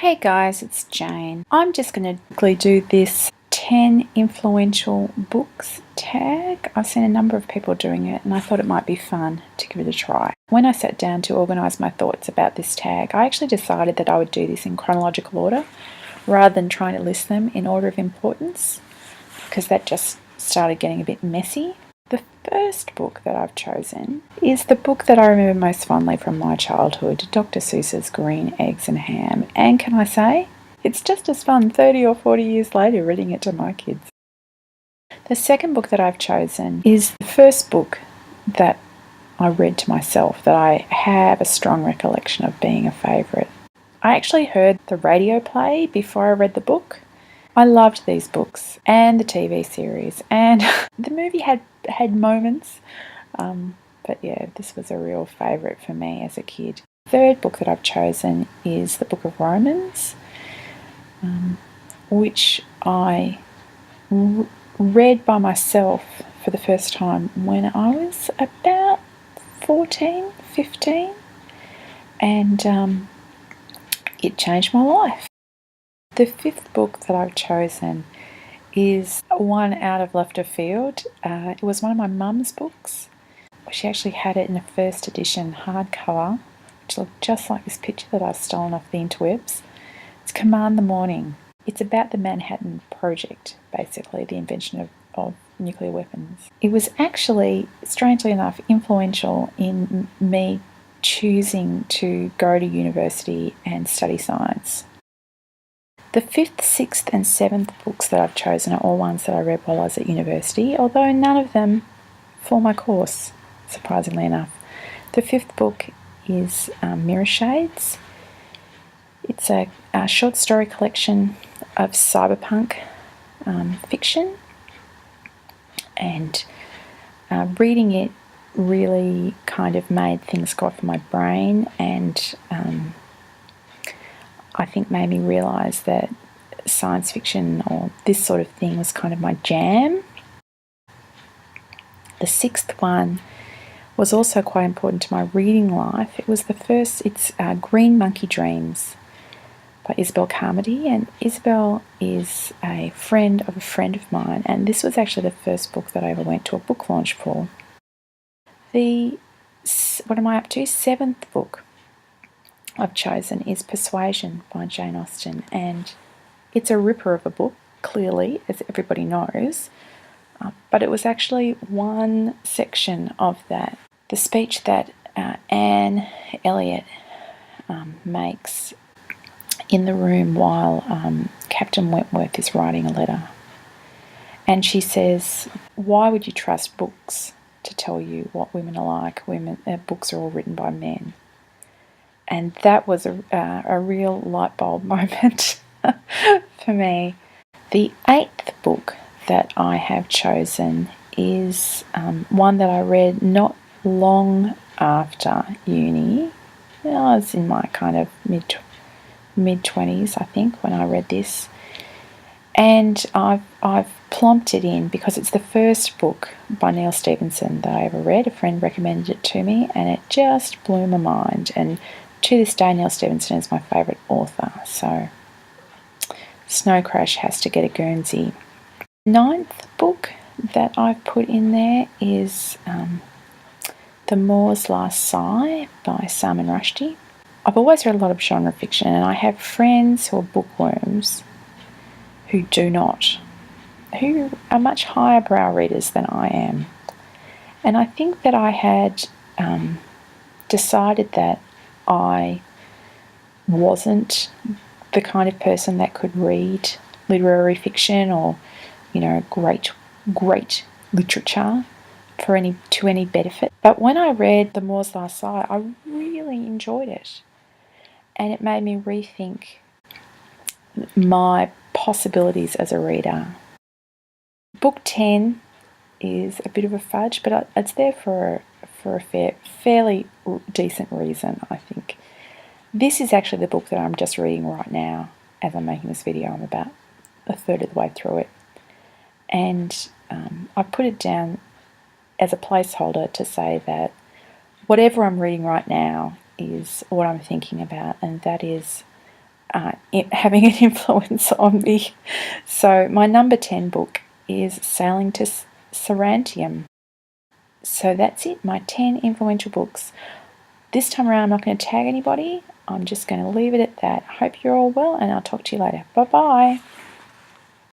Hey guys, it's Jane. I'm just going to quickly do this 10 influential books tag. I've seen a number of people doing it and I thought it might be fun to give it a try. When I sat down to organise my thoughts about this tag, I actually decided that I would do this in chronological order rather than trying to list them in order of importance, because that just started getting a bit messy. The first book that I've chosen is the book that I remember most fondly from my childhood, Dr. Seuss's Green Eggs and Ham. And can I say, it's just as fun 30 or 40 years later reading it to my kids. The second book that I've chosen is the first book that I read to myself that I have a strong recollection of being a favourite. I actually heard the radio play before I read the book. I loved these books and the TV series, and the movie had moments, but yeah, this was a real favourite for me as a kid. The third book that I've chosen is the Book of Romans, which I read by myself for the first time when I was about 14, 15, and it changed my life. The fifth book that I've chosen is one out of left of field. It was one of my mum's books. She actually had it in a first edition hardcover, which looked just like this picture that I've stolen off the interwebs. It's Command the Morning. It's about the Manhattan Project, basically, the invention of nuclear weapons. It was actually, strangely enough, influential in me choosing to go to university and study science. The fifth, sixth and seventh books that I've chosen are all ones that I read while I was at university, although none of them for my course, surprisingly enough. The fifth book is Mirror Shades. It's a short story collection of cyberpunk fiction, and reading it really kind of made things go off in my brain, and I think made me realise that science fiction or this sort of thing was kind of my jam. The sixth one was also quite important to my reading life. It was the first, it's Green Monkey Dreams by Isabel Carmody, and Isabel is a friend of mine, and this was actually the first book that I ever went to a book launch for. What am I up to? Seventh book I've chosen is Persuasion by Jane Austen, and it's a ripper of a book, clearly, as everybody knows, but it was actually one section of that, the speech that Anne Elliot makes in the room while Captain Wentworth is writing a letter. And she says, "Why would you trust books to tell you what women are like? Books are all written by men." And that was a real light bulb moment for me. The eighth book that I have chosen is one that I read not long after uni. I was in my kind of mid-20s, I think, when I read this. And I've plonked it in because it's the first book by Neil Stephenson that I ever read. A friend recommended it to me and it just blew my mind. And to this day, Neil Stephenson is my favourite author, so Snow Crash has to get a Guernsey. Ninth book that I've put in there is The Moor's Last Sigh by Salman Rushdie. I've always read a lot of genre fiction, and I have friends who are bookworms who do not, who are much higher brow readers than I am. And I think that I had decided that I wasn't the kind of person that could read literary fiction or, great literature to any benefit. But when I read The Moor's Last Sigh, I really enjoyed it. And it made me rethink my possibilities as a reader. Book 10 is a bit of a fudge, but it's there for a fairly decent reason, I think. This is actually the book that I'm just reading right now as I'm making this video. I'm about a third of the way through it. And I put it down as a placeholder to say that whatever I'm reading right now is what I'm thinking about, and that is having an influence on me. So my number 10 book is Sailing to Sarantium. So that's it, my 10 influential books. This time around I'm not going to tag anybody. I'm just going to leave it at that. Hope you're all well, and I'll talk to you later. Bye bye.